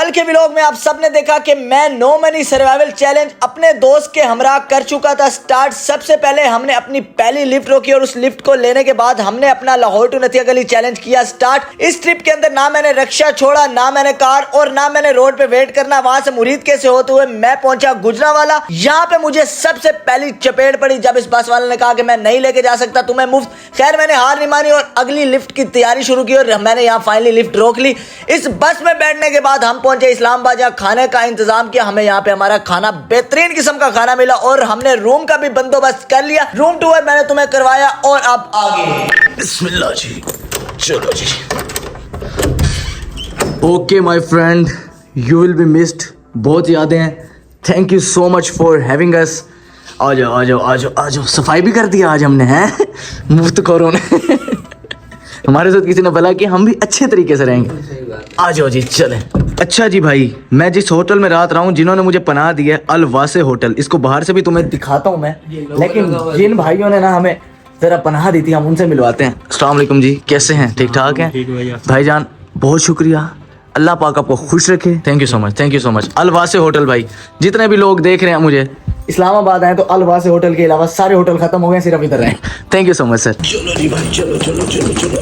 कल के व्लॉग में आप सबने देखा कि मैं नो मनी सर्वाइवल चैलेंज अपने दोस्त के हमरा कर चुका था स्टार्ट। सबसे पहले हमने अपनी पहली लिफ्ट रोकी और उस लिफ्ट को लेने के बाद हमने अपना लाहौर टू नथिया गली चैलेंज किया स्टार्ट। इस ट्रिप के अंदर ना मैंने रिक्शा छोड़ा, ना मैंने कार और ना मैंने रोड पे वेट करना। वहां से मुरीद के से होते हुए मैं पहुंचा गुजरांवाला। यहाँ पे मुझे सबसे पहली चपेट पड़ी जब इस बस वाले ने कहा कि मैं नहीं लेके जा सकता तुम्हें मुफ्त। खैर मैंने हार नहीं मानी और अगली लिफ्ट की तैयारी शुरू की और मैंने यहाँ फाइनली लिफ्ट रोक ली। इस बस में बैठने के बाद हम पहुंचे इस्लामाबाद, जहाँ खाने का इंतजाम किया। हमें यहाँ पे हमारा खाना बेहतरीन किस्म का खाना मिला और हमने रूम का भी बंदोबस्त कर लिया। रूम टूर मैंने तुम्हें करवाया और अब आगे बिस्मिल्लाह जी, चलो जी। Okay my friend, you will be missed. बहुत यादें हैं। Thank you so much for having us. आ जाओ आ जाओ आ जाओ आ जाओ। सफाई भी कर दिया आज हमने, हैं मुफ्त खोरों ने हमारे साथ किसी ने बोला कि हम भी अच्छे तरीके से रहेंगे। आ जाओ जी, चलें। अच्छा जी भाई, मैं जिस होटल में रात रहा हूँ, जिन्होंने मुझे पनाह दी है, अल वासे होटल। इसको बाहर से भी तुम्हें दिखाता हूँ मैं, लेकिन जिन भाइयों ने ना हमें जरा पनाह दी थी, हम उनसे मिलवाते हैं। अस्सलाम वालेकुम जी, कैसे हैं? ठीक ठाक हैं भाईजान? बहुत शुक्रिया, अल्लाह पाक आपको खुश रखे। Thank you so much, thank you so much. अल वासे होटल भाई, जितने भी लोग देख रहे हैं मुझे इस्लामाबाद आए तो अल वासे होटल के अलावा सारे होटल खत्म हो गए, सिर्फ इधर रहे। Thank you so much sir. चलो जी भाई, चलो चलो चलो चलो।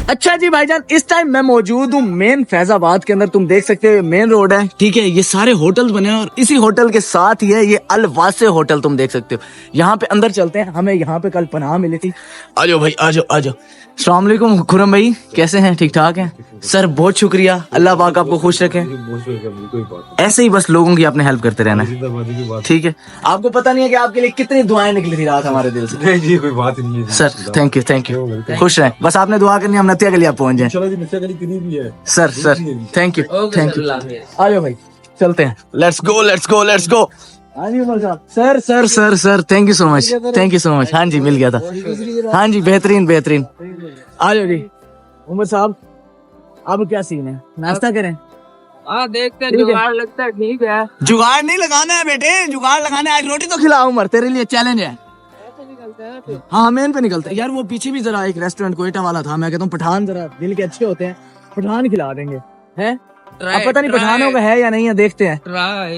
अच्छा जी भाईजान, इस टाइम मैं मौजूद हूँ मेन फैजाबाद के अंदर। तुम देख सकते हो मेन रोड है, ठीक है। ये सारे होटल्स बने हैं और इसी होटल के साथ ही है ये अल वासे होटल। तुम देख सकते हो। यहाँ पे अंदर चलते हैं, हमें यहाँ पे कल पनाह मिली थी। आ जाओ भाई, आ जाओ आ जाओ। अस्सलाम वालेकुम खुरम भाई, कैसे हैं? ठीक ठाक हैं सर? बहुत शुक्रिया, अल्लाह पाक आपको खुश रखे। ऐसे ही बस लोगों की आपने हेल्प करते रहना है, ठीक है। आपको पता नहीं है कि आपके लिए कितनी दुआएं निकली थी रात हमारे दिल से। नहीं जी, कोई बात नहीं है sir. Thank you thank you, खुश रहें। बस आपने दुआ करनी, हम नथिया गली आप पहुंच जाएं। चलो जी, नथिया गली कितनी भी है sir sir thank you thank you. आ जाओ भाई, चलते हैं। Let's go let's go let's go. हाँ जी उमर साहब। Sir sir sir sir thank you so much, thank you so much. हाँ जी, मिल गया था। हाँ जी, बेहतरीन बेहतरीन। आ जाओ जी उमर साहब, अब क्या सीन है? नाश्ता करें? हाँ देखते हैं, जुगाड़ लगता है ठीक है। जुगाड़ नहीं लगाना है बेटे, जुगाड़ लगाना है। आज रोटी तो खिलाओ उमर, तेरे लिए चैलेंज है। हाँ मेन पे निकलते हैं यार। वो पीछे भी जरा एक रेस्टोरेंट कोयटा वाला था, मैं कहता हूँ पठान जरा दिल के अच्छे होते हैं, पठान खिला देंगे। हैं अब पता नहीं पठानों का है या नहीं है, देखते हैं।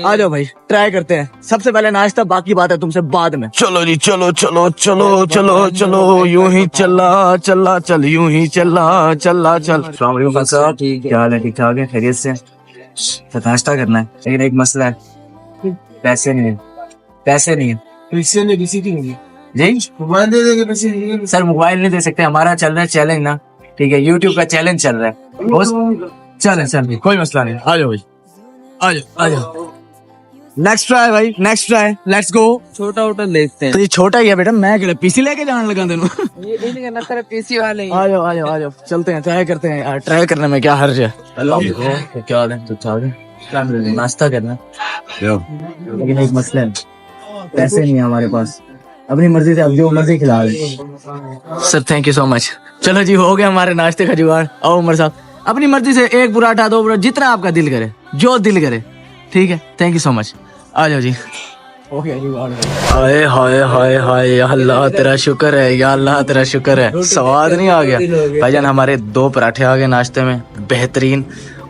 आ जाओ भाई, ट्राई करते हैं। सबसे पहले नाश्ता, बाकी बात है तुमसे बाद में। चलो जी, चलो चलो चलो चलो चलो, यूं ही चला चला चल, यूं ही चला चला चल। अस्सलाम वालेकुम साहब, क्या हाल है? ठीक ठाक है, खैरियत से? नाश्ता करना है, लेकिन एक मसला है, पैसे नहीं है। पैसे नहीं है। पैसे नहीं, किसी की नहीं जी, मोबाइल दे देंगे, पैसे नहीं। सर मोबाइल नहीं दे सकते, हमारा चल रहा है चैलेंज ना, ठीक है। यूट्यूब का चैलेंज चल रहा है। चलें चलें, कोई मसला नहीं। आ जाओ भाई, आ जाओ आ जाओ। नेक्स्ट ट्राई भाई, नेक्स्ट ट्राई, लेट्स गो। छोटा होटल देखते हैं। तो ये छोटा ही है बेटा, मैं क्या पीसी लेके जाने लगा तेनू। ये नहीं करना, तेरा पीसी वाले ही। आ जाओ आ जाओ आ जाओ, चलते हैं, ट्राई करते हैं यार। ट्राई करने में क्या हर्ज है? क्या हाल है? तो चाह नाश्ता करना, लेकिन एक मसला है, पैसे नहीं है हमारे पास। अपनी मर्जी से अब जो मर्जी खिला दे। Sir thank you so much. चलो जी, हो गया हमारे नाश्ते का जुगाड़। आओ उमर साहब, अपनी मर्जी से एक पराठा, दो पराठा, जितना आपका दिल करे, जो दिल करे, ठीक है। Thank you so much. आ जाओ जी। हाय हाय हाय हाय, या अल्लाह तेरा शुक्र है, या अल्लाह तेरा शुक्र है। स्वाद नहीं आ गया भाईजान? हमारे 2 पराठे आ गए नाश्ते में, बेहतरीन।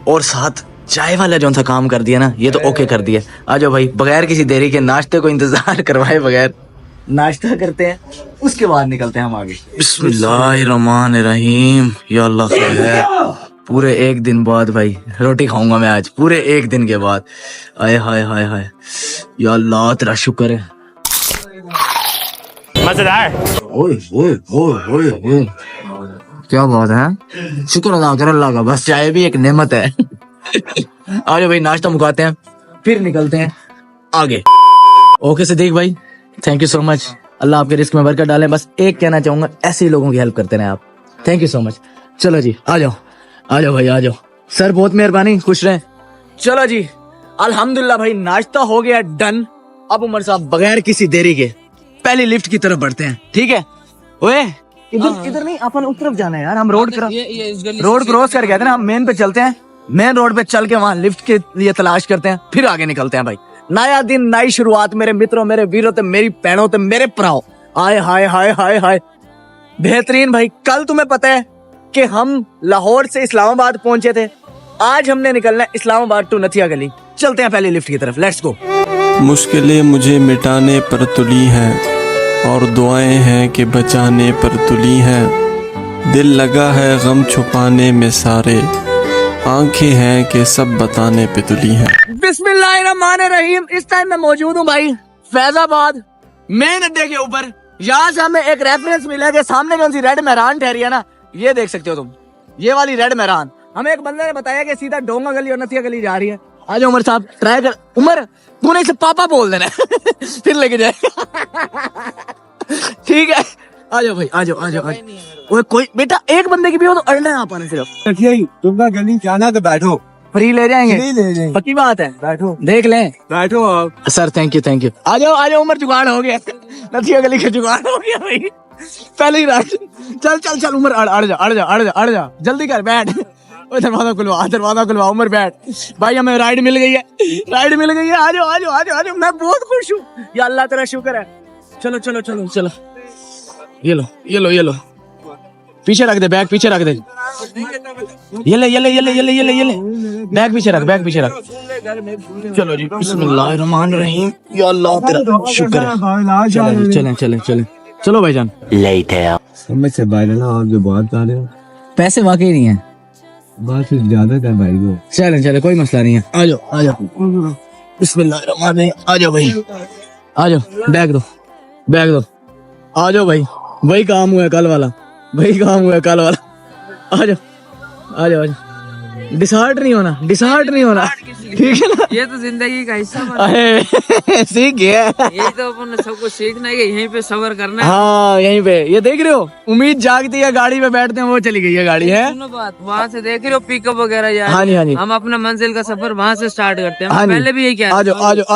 और साथ चाय वाला जो सा काम कर दिया ना, ये तो ओके कर दिया। आ जाओ भाई, बगैर किसी देरी के नाश्ते को इंतजार करवाए बगैर नाश्ता करते हैं, उसके बाद निकलते हैं हम आगे। बिस्मिल्लाहिर्रहमानिर्रहीम। या अल्लाह खैर, पूरे एक दिन बाद भाई रोटी खाऊंगा मैं आज, पूरे एक दिन के बाद। आए हाय हाय हाय, या अल्लाह तेरा शुक्र है। मजेदार। ओए ओए ओए ओए ओए, क्या बात है? शुक्र अदा कर अल्लाह का, बस चाय भी एक नेमत है। आ जाओ भाई, नाश्ता मुकाते हैं, फिर निकलते हैं आगे। ओके सिद्दीक भाई, थैंक यू सो मच। अल्लाह आपके रिस्क में बरकत डाले। बस एक कहना चाहूंगा, ऐसे ही लोगों की हेल्प करते रहे आप। Thank you so much. चलो जी, आ जाओ आ जाओ भाई, आ जाओ। सर बहुत मेहरबानी, खुश रहें। चलो जी, अल्हम्दुलिल्लाह भाई, नाश्ता हो गया डन। अब उमर साहब बगैर किसी देरी के पहली लिफ्ट की तरफ बढ़ते हैं, ठीक है। ओए इधर नहीं, अपन उस तरफ जाना है यार। हम रोड क्रॉस कर गए थे ना, हम मेन पे चलते हैं। मेन रोड पे चल के वहाँ लिफ्ट के लिए तलाश करते हैं, फिर आगे निकलते हैं भाई। नया दिन, नई शुरुआत मेरे मित्रों, मेरे वीरों, ते मेरी बहनों, ते मेरे भराओ। आए हाय हाय हाय हाय, बेहतरीन भाई। कल तुम्हें पता है कि हम लाहौर से इस्लामाबाद पहुंचे थे, आज हमने निकलना है इस्लामाबाद टू नथिया गली। चलते हैं पहले लिफ्ट की तरफ, लेट्स गो। मुश्किलें मुझे मिटाने पर तुली हैं और दुआएं हैं कि बचाने पर तुली हैं। दिल लगा है गम छुपाने में सारे, आंखें हैं कि सब बताने पे तुली हैं। बिस्मिल्लाहिर्रहमानिर्रहीम। इस टाइम मैं मौजूद हूँ भाई फैजाबाद मेन अड्डे के ऊपर। यहाँ से हमें एक रेफरेंस मिला है कि सामने कौन सी रेड मेहरान ठहरी है ना, ये देख सकते हो तुम, ये वाली रेड मेहरान। हमें एक बंदे ने बताया कि सीधा डोंगा गली और नथिया गली जा रही है। आज उमर साहब ट्राई कर, उमर तूने इसे पापा बोल देना फिर लेके जाए ठीक है, आ जाओ भाई, आ जाओ आ जाओ। ओए कोई बेटा एक बंदे की भी हो तो अड़ना है आप सिर्फ। तुम गली जाना तो बैठो, फ्री ले जाएंगे, फ्री ले जाएंगे। पक्की बात है, बैठो देख लें। बैठो आप। Sir thank you. आ जाओ उमर, जुगाड़ हो गया नथिया गली का जुगाड़ हो गया भाई, पहले ही राइट। चल उमर, अड़ जा जल्दी कर, बैठ। ओए दरवाजा खुलवा उमर, बैठ भाई। हमें राइड मिल गई है। आ जाओ। मैं बहुत खुश हूँ या अल्लाह तेरा शुक्र है। चलो ये लो पीछे रख दे, बैग पीछे रख दे। ये ले बैग पीछे रख। चलो जी, बिस्मिल्लाहिर्रहमानिर्रहीम। या अल्लाह तेरा शुक्र है। चलो भाईजान। समझ से बाहर ना, आप जो बात कर रहे हो पैसे वाकई नहीं है, बात कुछ ज्यादा कर भाई को। चले कोई मसला नहीं है। आ जाओ बिस्मिल्लाहिर्रहमानिर्रहीम। आ जाओ भाई, आ जाओ, बैग दो। आ जाओ भाई, वही काम हुआ है कल वाला। आ जाओ। डिसहार्ट नहीं होना ठीक है ना। ये तो जिंदगी का हिस्सा बना। अरे सीख गया। यही तो अपन सब कुछ सीखना है कि यहीं पे सबर करना है। हाँ यहीं पे, ये देख रहे हो, उम्मीद जागती है, गाड़ी में बैठते हैं, वो चली गई है गाड़ी है। सुनो बात, वहाँ से देख रहे हो पिकअप वगैरह यार। हाँ जी। हम अपना मंजिल का सफर वहाँ से स्टार्ट करते हैं। हाँ जी। पहले भी यही क्या आ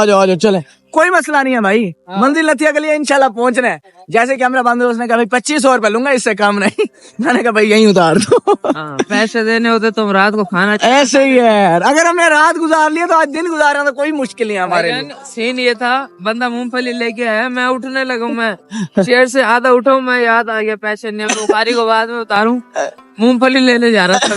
जाओ चले, कोई मसला नहीं है भाई। मंदिर नथिया के लिए इंशाल्लाह पहुंचना है। जैसे कैमरा बंद हो, उसने कहा भाई 2500 रुपए लूंगा, इससे कम नहीं। मैंने कहा भाई यहीं उतार दो। पैसे देने होते तो हम रात को खाना ऐसे ही है यार, अगर हमने रात गुजार लिया तो आज दिन गुजारना तो कोई मुश्किल नहीं है हमारे लिए। सीन ये था, बंदा मूंगफली लेके आया, मैं उठने लगा, मैं चेयर से आधा उठा, मैं याद आ गया पैसे नहीं, मैं उतारी को बाद में उतारूं, मूंगफली लेने जा रहा था।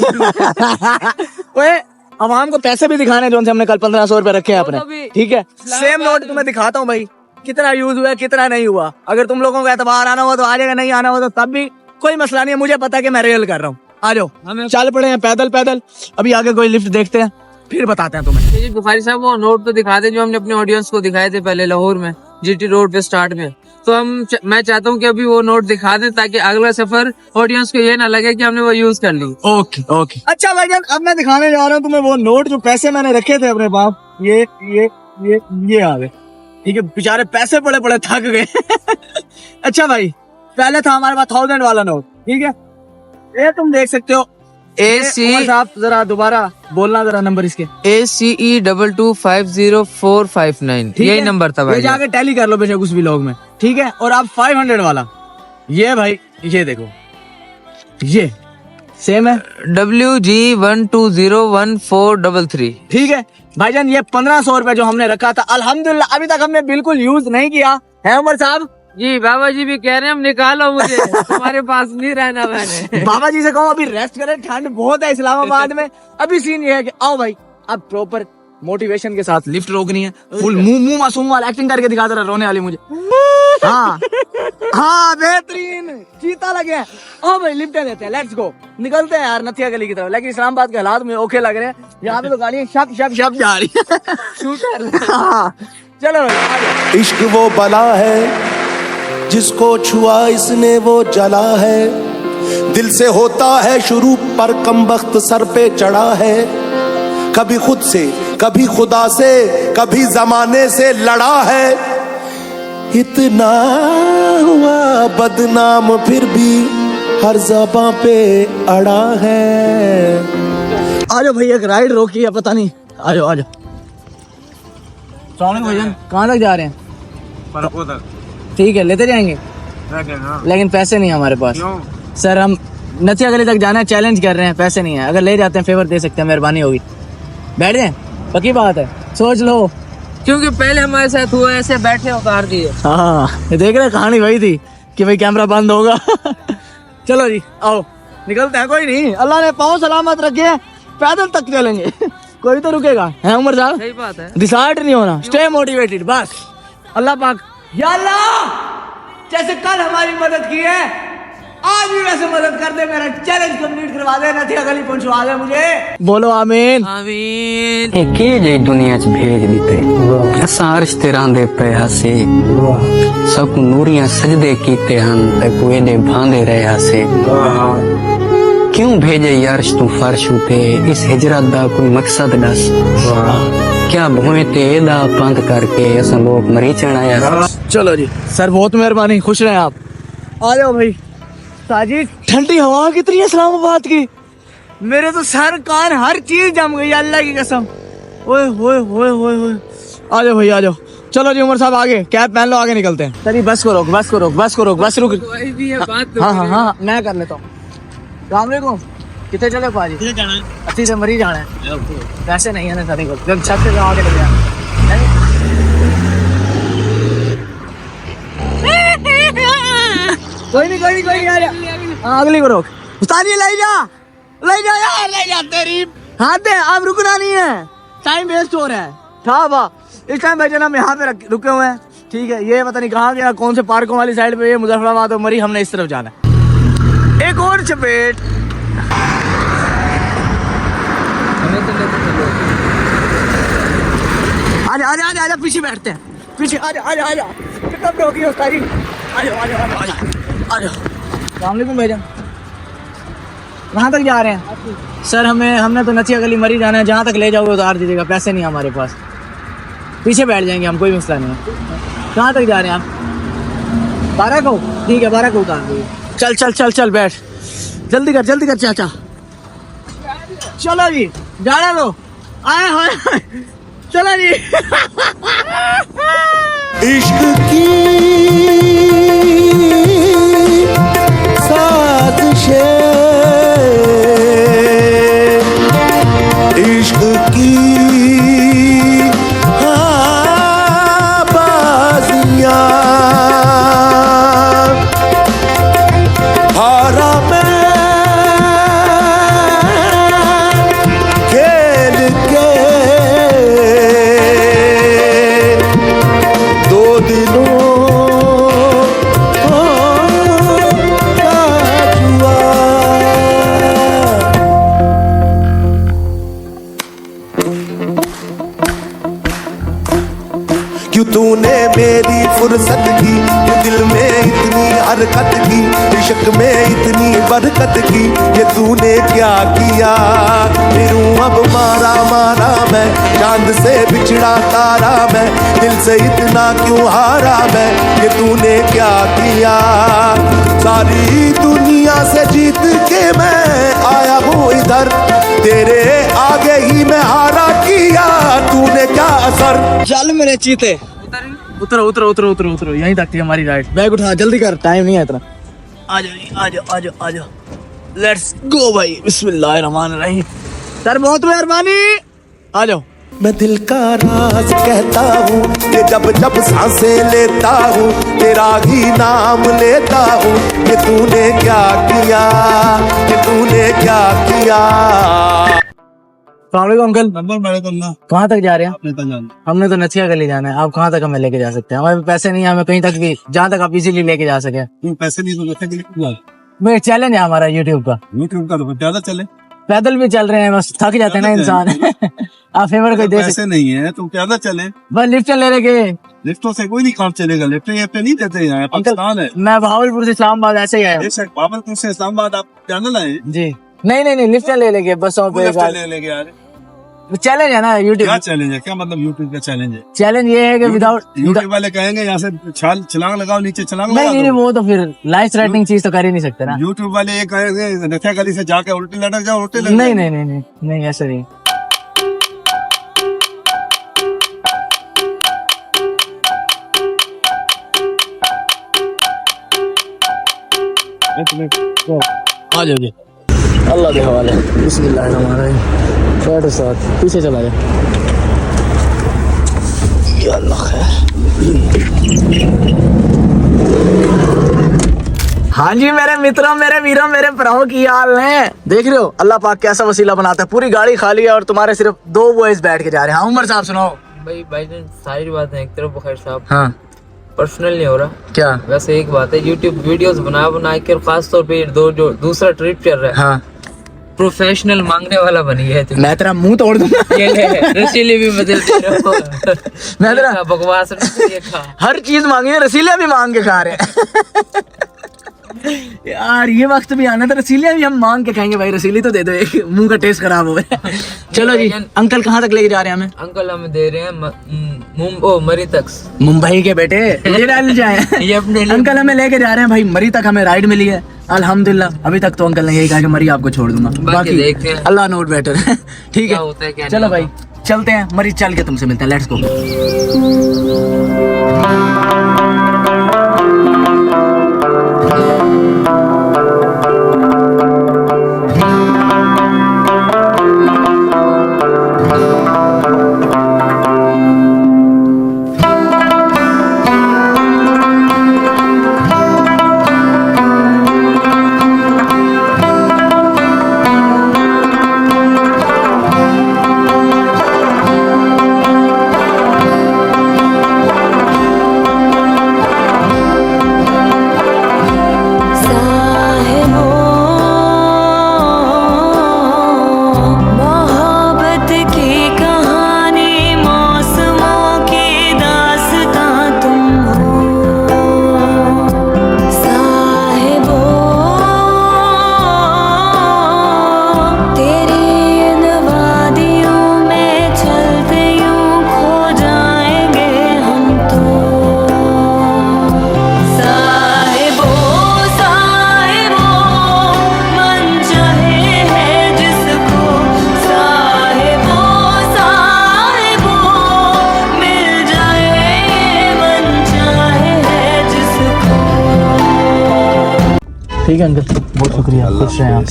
ओए आवाम को पैसे भी दिखाने जो हमने कल 1500 रुपए रखे हैं अपने, ठीक है। सेम नोट तुम्हें दिखाता हूँ भाई, कितना यूज हुआ कितना नहीं हुआ। अगर तुम लोगों को एतबार आना हुआ तो आ जाएगा, नहीं आना हुआ तो तब भी कोई मसला नहीं है। मुझे पता है कि मैं रियल कर रहा हूँ। आ जाओ, चल पड़े हैं पैदल। अभी आगे कोई लिफ्ट देखते हैं, फिर बताते हैं तुम्हें। बुखारी साहब वो नोट तो दिखा दे जो हमने अपने ऑडियंस को दिखाए थे पहले लाहौर में, जीटी रोड पे स्टार्ट में। तो मैं चाहता हूँ कि अभी वो नोट दिखा दें ताकि अगला सफर ऑडियंस को ये ना लगे कि हमने वो यूज कर ली। ओके। अच्छा भाईजान, अब मैं दिखाने जा रहा हूँ तुम्हें वो नोट जो पैसे मैंने रखे थे अपने बाप। ये आ गए, ठीक है। बेचारे पैसे पड़े थक गए। अच्छा भाई, पहले था हमारे पास 1000 वाला नोट, ठीक है। ये तुम देख सकते हो। आप जरा दोबारा बोलना जरा नंबर इसके। ACE22504559 यही नंबर था भाई। जाके टैली कर लो बेशक उस व्लॉग में, ठीक है। और आप 500 वाला, ये भाई ये देखो, ये सेम है, WG120143, ठीक है भाईजान। ये 1500 रुपए जो हमने रखा था, अल्हम्दुलिल्लाह अभी तक हमने बिल्कुल यूज नहीं किया है। उमर साहब जी, बाबा जी भी कह रहे हैं हम निकालो मुझे, तुम्हारे पास नहीं रहना मैंने। बाबा जी से कहो अभी रेस्ट करें, ठंड बहुत है इस्लामाबाद में। अभी सीन ये है कि आओ भाई, अब प्रॉपर मोटिवेशन के साथ लिफ्ट रोकनी है। फुल मुंह मासूम वाला एक्टिंग करके दिखा दे रहा, रोने वाली मुझे। हाँ बेहतरीन, चीता लगे हैं। ओ भाई लिफ्ट देते हैं, लेट्स गो। निकलते हैं यार नथिया गली की तरफ। लेकिन इस्लामाबाद के हालात में ओके लग रहे हैं, यहाँ पे तो गाड़ियाँ शप जा रही है। चलो भाई, इश्क वो बला है जिसको छुआ इसने वो जला है। दिल से होता है शुरू पर कमबख्त सर पे चढ़ा है। कभी खुद से, कभी खुदा से, कभी जमाने से लड़ा है। इतना हुआ बदनाम फिर भी हर ज़बां पे अड़ा है। आ जाओ भाई, एक राइड रोकी है, पता नहीं। आ जाओ भैया, कहाँ तक जा रहे हैं? ठीक है, लेते जाएंगे, लेकिन पैसे नहीं है हमारे पास। सर हम नथिया गली तक जाना है, चैलेंज कर रहे हैं, पैसे नहीं है। अगर ले जाते हैं फेवर दे सकते हैं, मेहरबानी होगी। बैठ जाए, पक्की बात है, सोच लो। क्योंकि पहले हमारे साथ हुआ, ऐसे बैठे उतार दिए। हाँ देख रहे, कहानी वही थी कि भाई कैमरा बंद होगा। चलो जी आओ, निकलते हैं। कोई नहीं, अल्लाह ने पाँव सलामत रखे हैं, पैदल तक चलेंगे कोई तो रुकेगा है उमर साहब सही बात है। डिसाइड नहीं होना स्टे मोटिवेटेड बस अल्लाह पाक या अल्लाह जैसे कल हमारी मदद की है आज भी वैसे मदद कर दे मेरा चैलेंज कंप्लीट करवा दे नथिया गली पहुंचवा दे मुझे बोलो आमीन आमीन। के जे दुनिया च भेज दिते असां अर्श ते रहंदे पे हसे सब नूरियां सजदे कीते हन ते कोई दे भांदे रहे हसे क्यों भेजे अर्श तू फर्श उते इस हिजरत दा कोई मकसद दस क्या भूए ते एदा पंध करके असां लोग मरीचण आया। चलो जी सर बहुत मेहरबानी खुश रहे आप आ जाओ भाई साजी ठंडी हवा कितनी है इस्लामाबाद की मेरे तो सर कान हर चीज जम गई अल्लाह की कसम ओए होए होए होए होए आ जाओ भाई आ जाओ चलो जी उमर साहब आगे कैब पहन लो आगे निकलते हैं चलिए बस को रोक बस को रोक बस को रोक बस रुक कोई भी है बात तो हाँ हाँ हाँ मैं कर लेता हूँ सलामकुम कितने चले पाजी कितने जाना है अच्छी से मरी जाना है पैसे नहीं है ना सभी को जब छत से आगे लग गया कोई नहीं आ जा हाँ, अगली को रोक उस्ताद ये ले जा यार ले जा तेरी हाथ दे अब रुकना नहीं है टाइम वेस्ट हो रहा है था वाह इस टाइम भाई जनाब यहाँ पे रुके हुए हैं ठीक है ये पता नहीं कहाँ गया कौन से पार्कों वाली साइड पे ये मुजफ्फराबाद और मरी हमने इस तरफ जाना है एक और चपेट आजा पीछे बैठते हैं पीछे आजा कितना रोकी हो सारी आजा वालेकुम भाईजान कहाँ तक जा रहे हैं सर हमने तो नथिया गली मरी जाना है जहाँ तक ले जाओगे उतार दीजिएगा पैसे नहीं हमारे पास पीछे बैठ जाएंगे हम कोई मसला नहीं है कहाँ तक जा रहे हैं आप 12 को ठीक है 12 को उतार दीजिए चल बैठ जल्दी कर चाचा चलो जी जाना लो आए हो चलो जी इश्क की साजिशें इश्क की बाजियां हारा में खेल के दो दिनों क्यों तूने मेरी फुर्सत की क्यों दिल में इतनी हरकत की इश्क में इतनी बरकत की ये तूने क्या किया फिरूं अब मारा मैं चांद से बिछड़ा तारा मैं दिल से इतना क्यों हारा मैं ये तूने क्या किया सारी दुनिया से जीत के मैं आया हूँ इधर तेरे आगे ही मैं हारा किया तूने क्या असर चल मेरे चीते उतरो यहीं तक थी हमारी राइड बैग उठा जल्दी कर टाइम नहीं है इतना आ जाओ लेट्स गो भाई बिस्मिल्लाहिर्रहमानिर्रहीम सर बहुत मेहरबानी आ जाओ मैं दिल का राज कहता हूँ ये जब सांसें लेता हूँ तेरा ही नाम लेता हूँ ये तूने क्या किया अंकल कहाँ तक जा रहे हैं हमने तो नथिया गली जाना है आप कहाँ तक हमें लेके जा सकते हैं हमारे पैसे नहीं है हमें कहीं तक भी जहाँ तक आप इजीली लेके जा सके पैसे नहीं तो नथिया गली मेरे चैलेंज है हमारा यूट्यूब का तो ज्यादा चले पैदल भी चल रहे हैं बस थक जाते हैं ना इंसान आप फेवर कोई दे पैसे सकते नहीं है तो ज्यादा चले बस लिफ्ट ले रहे के लिफ्टों से कोई नहीं काम चलेगा लिफ्ट ये पे नहीं देते यहाँ पाकिस्तान है मैं भावलपुर से इस्लामाबाद ऐसे ही आया हूँ। बाबरपुर से इस्लामाबाद आप जाना लाए जी नहीं लिफ्ट ले लेंगे बसों पे ले लेंगे यार चैलेंज है ना यूट्यूब क्या चैलेंज है क्या मतलब यूट्यूब का चैलेंज है चैलेंज ये है कि विदाउट यूट्यूब वाले कहेंगे यहाँ से छलांग लगाओ नीचे छलांग लगा नहीं वो तो फिर लाइफ थ्रेटनिंग चीज तो कर ही नहीं सकते ना यूट्यूब वाले ये कहेंगे नथिया गली से जाके उल्टी लटक जाओ उल्टी लटक नहीं ऐसा नहीं आ जाओगे अल्लाह के हवाले बिस्मिल्लाहिर्रहमानिर्रहीम थोड़ा साथ पीछे चला जाए या अल्लाह खैर हाँ जी मेरे मित्रों, मेरे वीरों, मेरे भराओं की हाल है। देख रहे हो अल्लाह पाक कैसा वसीला बनाता है। पूरी गाड़ी खाली है और तुम्हारे सिर्फ 2 बॉयज बैठ के जा रहे हैं। हाँ उमर साहब सुनाओ। भाई सारी बातें एक तरफ बखैर साहब, हाँ पर्सनल नहीं हो रहा। क्या? वैसे एक बात है, यूट्यूब वीडियोस बना के खास तौर पे जो दूसरा ट्रिप चल रहा है, हाँ प्रोफेशनल मांगने वाला बनी है तू। मैं तेरा मुंह तोड़ दूंगा। ये ले, रसीली भी बदल दे रहे हो। मैं तेरा ये खा, बकवास ये खा। हर चीज मांगी है, रसीलियां भी मांग के खा रहे हैं। यार ये वक्त भी आना था, रसीलियां भी हम मांग के खाएंगे भाई। रसीली तो दे दो, एक मुंह का टेस्ट खराब हो गया। चलो जी, अंकल कहाँ तक लेके जा रहे हैं हमें? अंकल हमें दे रहे हैं मरी तक। मुंबई के बेटे ये डाल जाए। ये अपने लिए अंकल हमें लेके जा रहे हैं भाई मरी तक, हमें राइड मिली है अल्हम्दुलिल्लाह। अभी तक तो अंकल ने यही कहा कि मरी आपको छोड़ दूंगा, बाकी देखते हैं अल्लाह नोट बेटर। ठीक क्या होता है, क्या है, चलो नहीं भाई चलते हैं मरी, चल के तुमसे मिलते हैं। लेट्स गो। मोहब्बत की कहानी, मौसमों की दास्तां तुम हो साहिबो। तेरी इन वादियों में चलते यूं खो जाएंगे हम तो। साहिबो साहिबो मन चाहे है जिसको, साहिबो साहिबो मिल जाए मन चाहे है जिसको। ठीक है अंकल, बहुत शुक्रिया, खुश रहें आप।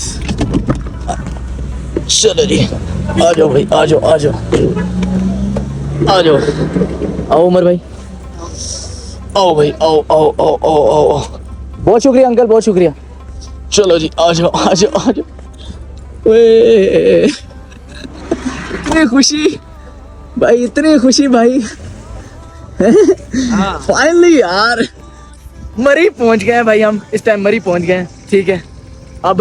चलो जी, आ जाओ भाई, आ जाओ आ जाओ आ जाओ। आओ उमर भाई, आओ भाई, आओ आओ आओ आओ आओ। बहुत शुक्रिया अंकल, बहुत शुक्रिया। चलो जी, आ जाओ आ जाओ आ जाओ। ओए, इतनी खुशी भाई, इतनी खुशी भाई। फाइनली यार मरी पहुंच गए हैं भाई हम। इस टाइम मरी पहुंच गए हैं। ठीक है, अब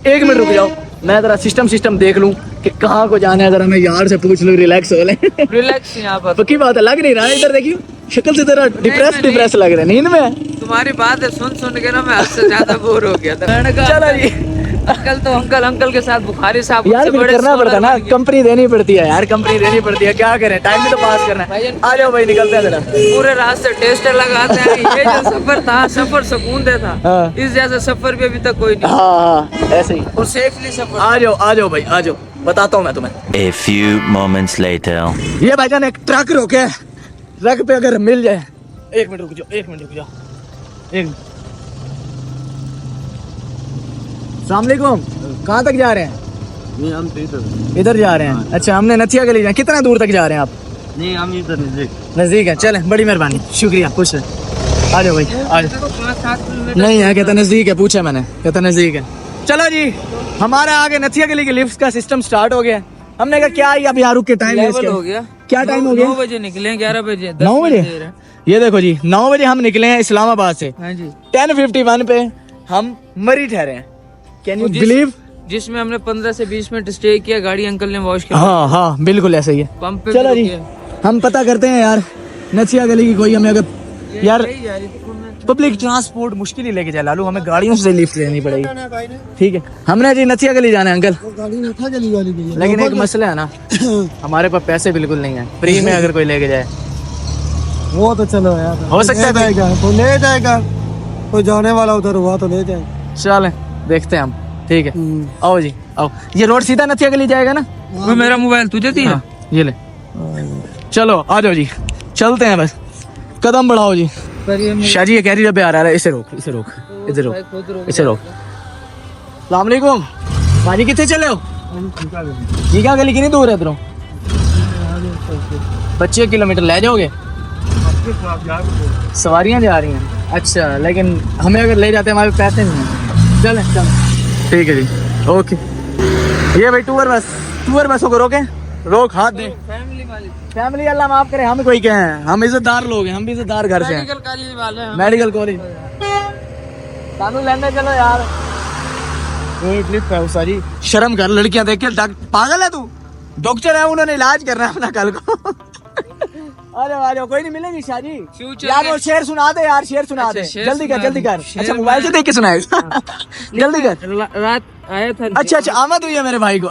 1 मिनट रुक जाओ, मैं जरा सिस्टम देख लूं कि कहाँ को जाना है। जरा मैं यार से पूछ लूं, रिलैक्स हो ले। रिलैक्स यहाँ पर। पक्की बात है, लग नहीं रहा है इधर देखियो, शक्ल से तेरा डिप्रेस लग रहा है, नींद में है। तुम्हारी बात है सुन के ना मैं हद से ज्यादा बोर हो गया था। मैंने कहा चलो जी, कल तो अंकल के साथ बुखारी साहब यार उससे फिर बड़े करना पड़ता है ना, सोलर बन गए। कंपनी देनी पड़ती है यार, कंपनी देनी पड़ती है, क्या करें, टाइम भी तो पास करना है। आ जाओ भाई, निकलते हैं जरा। पूरे रास्ते टेस्ट लगाते हैं। ये जो सफर था, सफर सुकून देता। हाँ। इस जैसा सफर भी अभी तक कोई नहीं। हाँ ऐसे ही। और सेफली सफर। आ जाओ भाई, आ जाओ, बताता हूँ मैं तुम्हें। A few moments later. ये भाईजान एक ट्रक रोके, ट्रक पे अगर मिल जाए। 1 मिनट रुक जाओ, 1 मिनट रुक जाओ, 1 मिनट। अस्सलाम वालेकुम, कहाँ तक जा रहे हैं? हम इधर जा रहे हैं। अच्छा, हमने नथिया गली जाए। कितना दूर तक जा रहे हैं आप? नहीं, हम इधर नजदीक है, चलें, बड़ी मेहरबानी, शुक्रिया, खुश है। आ जाओ भाई, आ जाओ। नहीं है, कहता नजदीक है, पूछा मैंने, कहता नजदीक है। चलो जी, हमारा आगे नथिया गली के लिफ्ट का सिस्टम स्टार्ट हो गया है। हमने कहा क्या ही अब यहाँ रुक के टाइम लेवल हो गया। क्या टाइम हो गया? 9 बजे निकले, 11 बजे 9 बजे। ये देखो जी, 9 बजे हम निकले हैं इस्लामाबाद से। हाँ जी। 10:51 पे हम मरी ठहरे हैं। Can you believe? जिसमें हमने 15 से 20 मिनट स्टे किया, गाड़ी अंकल ने वॉश की। हाँ बिल्कुल ऐसा ही है। पंप पे चलो भी जी, रुके। हम पता करते हैं यार नथिया गली की कोई हमें अगर यार सही जा रही थी। पब्लिक ट्रांसपोर्ट मुश्किल ही लेके जाए लालू, हमें गाड़ियों से लिफ्ट लेनी पड़ेगी। ठीक है, हमने जी नथिया गली जाना है अंकल, लेकिन एक मसला है ना, हमारे पास पैसे बिल्कुल नहीं है। फ्री में अगर कोई लेके जाए वो तो चलो यार, हो सकता है भाई। तो ले जाएगा, कोई जाने वाला उधर हुआ तो ले जाएगा। चलें देखते हैं हम। ठीक है, आओ जी आओ। ये रोड सीधा नथिया गली जाएगा ना? वो मेरा मोबाइल तुझे दिया? हाँ, ये ले। चलो आ जाओ जी, चलते हैं, बस कदम बढ़ाओ जी। शाह जी ये कैरियर पे आ रहा है, इसे रोक, इसे रोक, इधर रोक, इसे रोक। अस्सलाम वालेकुम भाजी, कितने चले हो? ये क्या गली कितनी दूर है इधरों? 25 किलोमीटर ले जाओगे? सवारियां जा रही हैं, अच्छा, लेकिन हमें अगर ले जाते हैं हमारे पैसे नहीं हैं। चलें चलें, ठीक है जी, ओके। ये भाई टूर बसों को रोके, रोक, हाथ दे। फैमिली अल्लाह माफ करे, हम कोई क्या हैं, हम इज्जतदार लोग हैं, हम भी इज्जतदार घर से हैं। मेडिकल कॉलेज वाले हैं। मेडिकल कॉलेज कानून लेने चलो यार। क्लिप है सारी, शर्म कर, लड़कियां देख के पागल है तू, डॉक्टर है, उन्होंने इलाज करना है अपना कल को। अरे वाले कोई नहीं मिलेगी शादी यार, वो शेर सुना दे यार, शेर सुना दे, जल्दी कर जल्दी कर। अच्छा मोबाइल से देख के सुनाएगा, जल्दी कर। रात आया था। अच्छा आमद हुई है मेरे भाई को।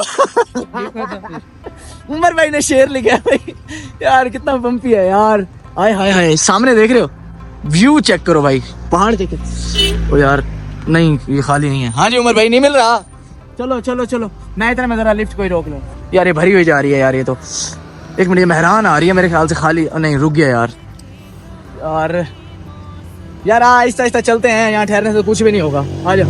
उमर भाई ने शेर लिखा है भाई, यार कितना बम्पी है यार। हाय हाय हाय, सामने देख रहे हो, व्यू चेक करो भाई, पहाड़ देखे। ओ यार नहीं, ये खाली नहीं है। हाँ जी उमर भाई, नहीं मिल रहा। चलो चलो चलो, मैं इतना में जरा लिफ्ट कोई रोक लो यार, ये भरी हुई जा रही है यार। ये तो एक मिनट, ये मेहरान आ रही है मेरे ख्याल से, खाली नहीं, रुक गया यार। यार आहिस्ता आहिस्ता चलते हैं, यहाँ ठहरने से कुछ भी नहीं होगा। आ जाओ।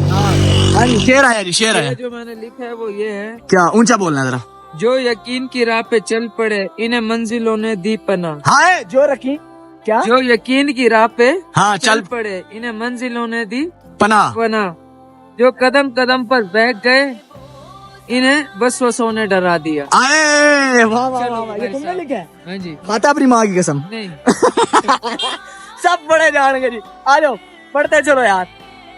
हाँ जी, शेर आया जी, शेर आया। जो मैंने लिखा है वो ये है, क्या ऊंचा बोलना है जरा। जो यकीन की राह पे चल पड़े इन्हें मंजिलों ने दी पना। हाँ जो रखी, क्या जो यकीन की राह पे हाँ चल पड़े इन्हें मंजिलों ने दी पना। जो कदम कदम पर बैठ गए इन्हें वसवसों ने डरा दिया। आए वाह वाह वाह, ये तुमने लिखा है? हाँ जी। खाता अपनी माँ की कसम। नहीं। सब बड़े जानेंगे जी। आ जाओ, पढ़ते चलो यार,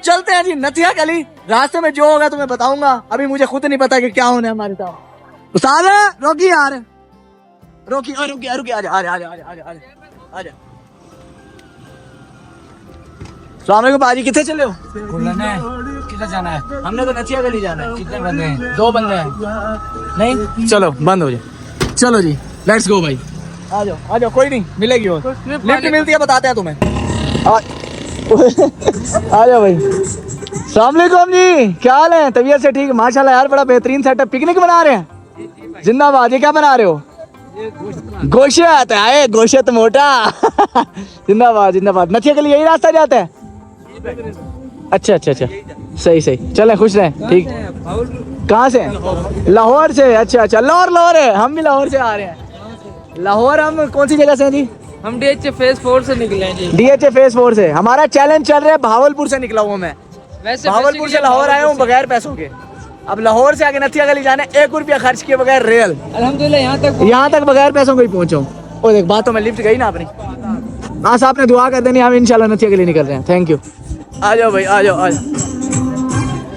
चलते हैं जी नथिया गली। रास्ते में जो होगा तुम्हें बताऊंगा, अभी मुझे खुद नहीं पता कि क्या होने हमारे साथ। उस्ताद रोकी यार, रोकी रुकी आजा आजा आजा आजा आजा आजा आजा। सलाम अलैकुम बाजी, कितने चले हो? किधर जाना है? हमने तो नथिया गली जाना है। कितने बंदे हैं? 2 बंदे हैं। नहीं चलो बंद हो जाए, चलो जी लेट्स गो भाई। आ जाओ कोई नहीं, मिलेगी और लिफ्ट मिलती है, बताते हैं तुम्हें। आ जाओ भाई। सलाम अलैकुम जी, क्या हाल है? तबीयत से ठीक? माशाल्लाह यार, बड़ा बेहतरीन सेटअप। पिकनिक बना रहे हैं? जिंदाबाद। ये क्या बना रहे हो? गोश्त है, गोश्त मोटा। जिंदाबाद जिंदाबाद। नथिया गली यही रास्ता जाता है? अच्छा सही चले, खुश रहें। ठीक, कहाँ से? लाहौर से। अच्छा लाहौर है, हम भी लाहौर से आ रहे हैं। लाहौर हम कौन सी जगह से हैं जी? हम DH फेज 4 से निकले हैं जी। DH फेज 4 से। हमारा चैलेंज चल रहा है, भावलपुर से निकला हूँ मैं। वैसे भावलपुर से लाहौर आया हूँ बगैर पैसों के। अब लाहौर से आगे नथिया गली जाने 1 रुपया खर्च किए बगैर रेल। अल्हम्दुलिल्लाह यहाँ तक बगैर पैसों को ही पहुँचा हूँ। और देख बातों में लिफ्ट गई ना अपनी। हाँ साहब ने दुआ कर देनी, हम इंशाल्लाह नथिया गली निकल रहे हैं। Thank you. आ जाओ भाई, आ जाओ।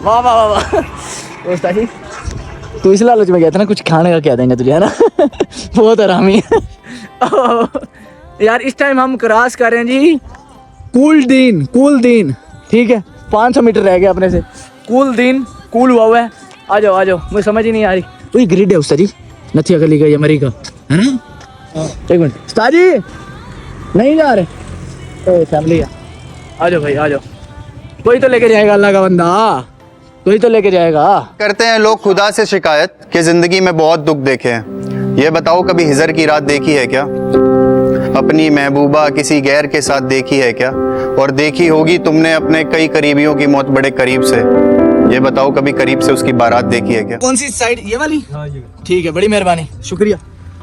वाह वाह वाह वाह। तू इस लालच में गया था ना, कुछ खाने का क्या देंगे तुझे, है ना? बहुत आरामी है यार। इस टाइम हम क्रॉस कर रहे हैं जी कूल दीन, ठीक है? 500 मीटर रह गया अपने से। कूल हुआ है। आ जाओ, मुझे समझ ही नहीं आ रही। वही ग्रिड है उस्ताद जी, नथिया गली का, मरी का, है ना? एक मिनट उस्ताद जी, नहीं जा रहे फैमिली। आ जाओ भाई, आ जाओ। कोई तो लेके जाएगा, अल्लाह का बंदा, कोई तो लेके जाएगा। करते हैं लोग खुदा से शिकायत कि जिंदगी में बहुत दुख देखे हैं। ये बताओ कभी हिजर की रात देखी है क्या? अपनी महबूबा किसी गैर के साथ देखी है क्या? और देखी होगी तुमने अपने कई करीबियों की मौत बड़े करीब से। ये बताओ कभी करीब से उसकी बारात देखी है क्या? कौन सी साइड, ये वाली? ठीक है, बड़ी मेहरबानी, शुक्रिया।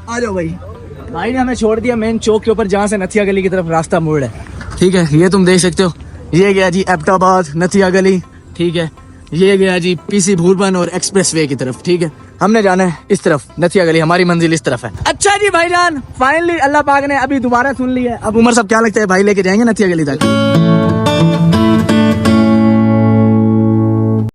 आ जाओ भाई ने हमें छोड़ दिया मेन चौक के ऊपर, जहाँ से नथिया गली की तरफ रास्ता मोड़ है। ठीक है, ये तुम देख सकते हो। ये गया जी एबटाबाद, नथिया गली, ठीक है? ये गया जी PC भूरबन और एक्सप्रेसवे की तरफ, ठीक है? हमने जाना है इस तरफ, नथिया गली, हमारी मंजिल इस तरफ है। अच्छा जी भाईजान, फाइनली अल्लाह पाक ने अभी दोबारा सुन लिया। अब उमर साहब क्या लगता है, भाई लेके जाएंगे नथिया गली तक?